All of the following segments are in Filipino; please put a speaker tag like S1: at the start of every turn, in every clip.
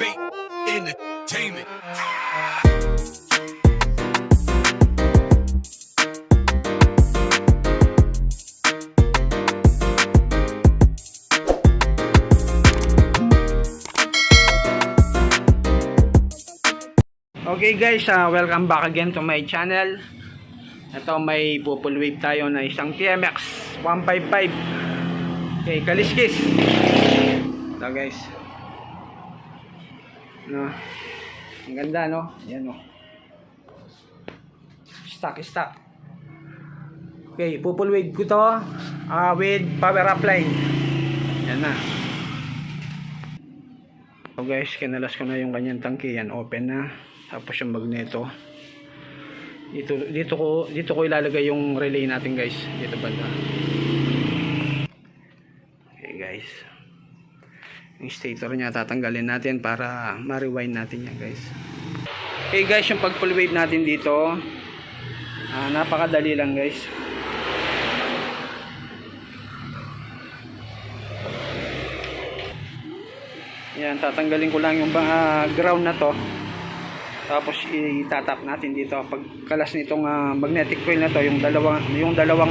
S1: Elevate Entertainment.
S2: Okay guys, welcome back again to my channel. Ito may full wave tayo na isang TMX 155. Okay, kaliskis. Ito guys. No. Ang ganda no? Yan no. Stock. Okay, full wave ko to with power upline. Yan na. So guys, kinalas ko na yung kanyang tangke. Yan, open na. Tapos yung magneto. Dito ko ilalagay yung relay natin guys. Dito banda. Okay guys. Yung stator niya tatanggalin natin para ma-rewind natin yan guys. Okay guys, yung pag full wave natin dito, napakadali lang guys. Yan, tatanggalin ko lang yung ground na to. Tapos itatap natin dito pagkalas nitong magnetic coil na to, yung dalawang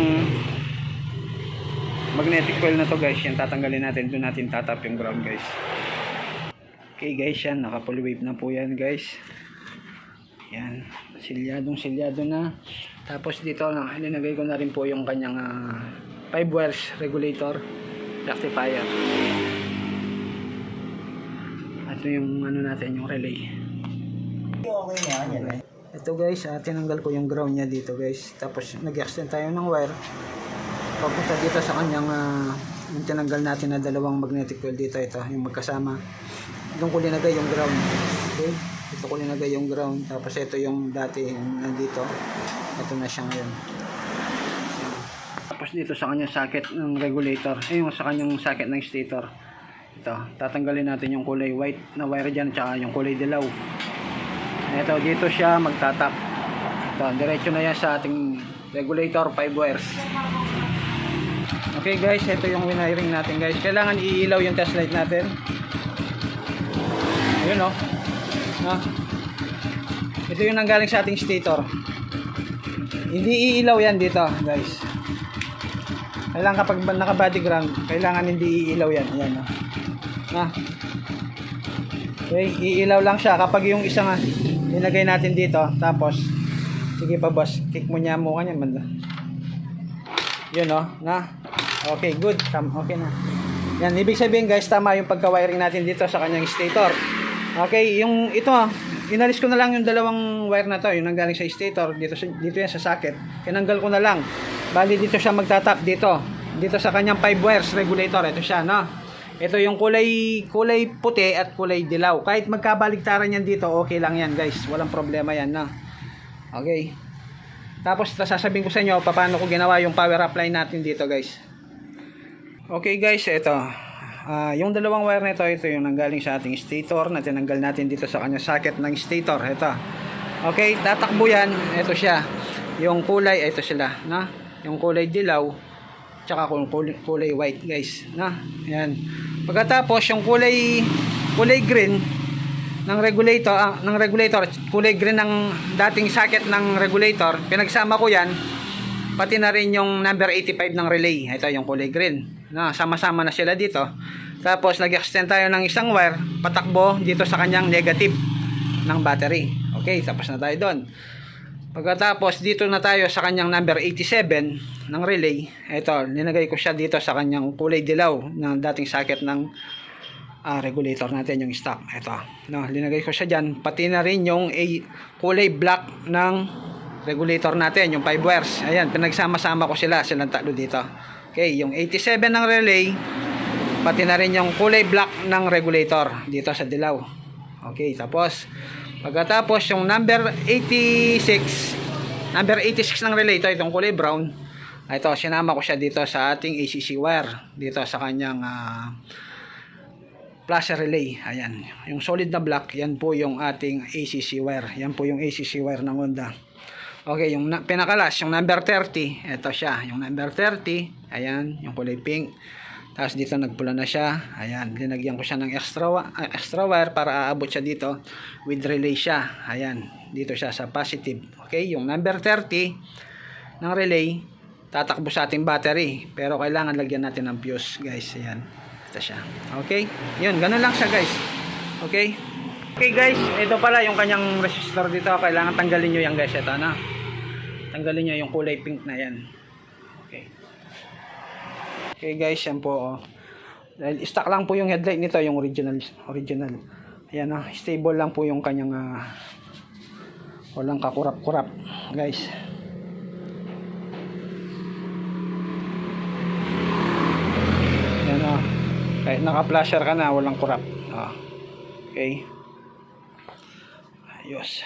S2: magnetic coil na to guys, yan tatanggalin natin, doon natin tatap yung ground guys. Okay guys, yan naka full wave na po yan guys. Yan, silyado na. Tapos dito linagay ko na rin po yung kanyang 5 wires regulator rectifier. At yung ano natin, yung relay.
S3: Okay nga yan eh.
S2: Ito guys, tinanggal ko yung ground niya dito guys. Tapos nag-extend tayo ng wire papunta dito sa kanyang yung tinanggal natin na dalawang magnetic coil dito. Ito yung magkasama. Doon ko linagay yung ground. Okay, ito ko linagay yung ground. Tapos ito yung dati yung nandito. Ito na siya ngayon. Tapos dito sa kanyang socket ng regulator, yung sa kanyang socket ng stator, ito tatanggalin natin yung kulay white na wire dyan, tsaka yung kulay dilaw. Ito, dito siya magtatap. Ito, diretso na yan sa ating regulator 5 wires. Okay guys, ito yung wiring natin guys. Kailangan iilaw yung test light natin. Ayun o. Ito yung nanggaling sa ating stator. Hindi iilaw yan dito guys. Kailangan kapag naka body ground, kailangan hindi iilaw yan. Ayan o. Okay, iilaw lang siya kapag yung isang ilagay natin dito. Tapos sige pa boss, kick mo niya mo kanya banda. Yun oh, okay, good. Okay na. Yan, ibig sabihin guys, tama yung pagka-wiring natin dito sa kanyang stator. Okay, yung ito inalis ko na lang yung dalawang wire na to, yung nanggaling sa stator dito yan sa socket. Tinanggal ko na lang. Bali dito siya magtatap dito sa kanyang 5 wires regulator. Ito siya, no. Ito yung kulay puti at kulay dilaw. Kahit magkabaligtaran yan dito, okay lang yan guys. Walang problema yan, no? Okay. Tapos sasabihin ko sa inyo paano ko ginawa yung power upline natin dito guys. Okay guys, ito. Yung dalawang wire nito, ito yung nanggaling sa ating stator na tinanggal natin dito sa kanyang socket ng stator. Ito. Okay, tatakbo yan. Ito siya. Yung kulay, ito sila, no? Yung kulay dilaw tsaka kulay white guys, no? Yan. Pagkatapos yung kulay green ng regulator, kulay green ng dating socket ng regulator, pinagsama ko yan pati na rin yung number 85 ng relay. Ito yung kulay green, no? Sama-sama na sila dito. Tapos nag-extend tayo ng isang wire patakbo dito sa kanyang negative ng battery. Okay, tapos na tayo doon. Pagkatapos dito na tayo sa kanyang number 87 ng relay. Ito, linagay ko siya dito sa kanyang kulay dilaw ng dating socket ng regulator natin, yung stock. Ito, no, linagay ko siya dyan. Pati na rin yung kulay black ng regulator natin, yung 5 wires. Ayan, pinagsama-sama ko silang tatlo dito. Okay, yung 87 ng relay, pati na rin yung kulay black ng regulator dito sa dilaw. Okay, tapos pagkatapos yung number 86 ng relay, itong kulay brown. Ito, sinama ko siya dito sa ating ACC wire, dito sa kanyang plus relay. Ayan, yung solid na black, yan po yung ating ACC wire. Yan po yung ACC wire ng Honda. Okay, yung pinakalas, yung number 30, ito siya, yung number 30. Ayan, yung kulay pink. Tapos dito nagpula na siya. Ayan, linagyan ko siya ng extra wire para aabot siya dito. With relay siya. Ayan, dito siya sa positive. Okay, yung number 30 ng relay, tatakbo sa ating battery. Pero kailangan lagyan natin ng fuse, guys. Ayan, ito siya. Okay, yun, ganun lang siya, guys. Okay. Okay, guys, ito pala yung kanyang resistor dito. Kailangan tanggalin nyo yan, guys. Ito na. Tanggalin nyo yung kulay pink na yan. Okay. Okay guys, yan po. Dahil stock lang po yung headlight nito, yung original. Ayan, stable lang po yung kanyang walang kakurap-kurap, guys. Ayan, kahit naka-flasher ka na, walang kurap. Okay. Ayos.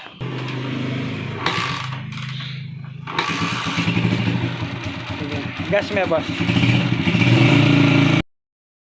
S2: Gas mo, boss.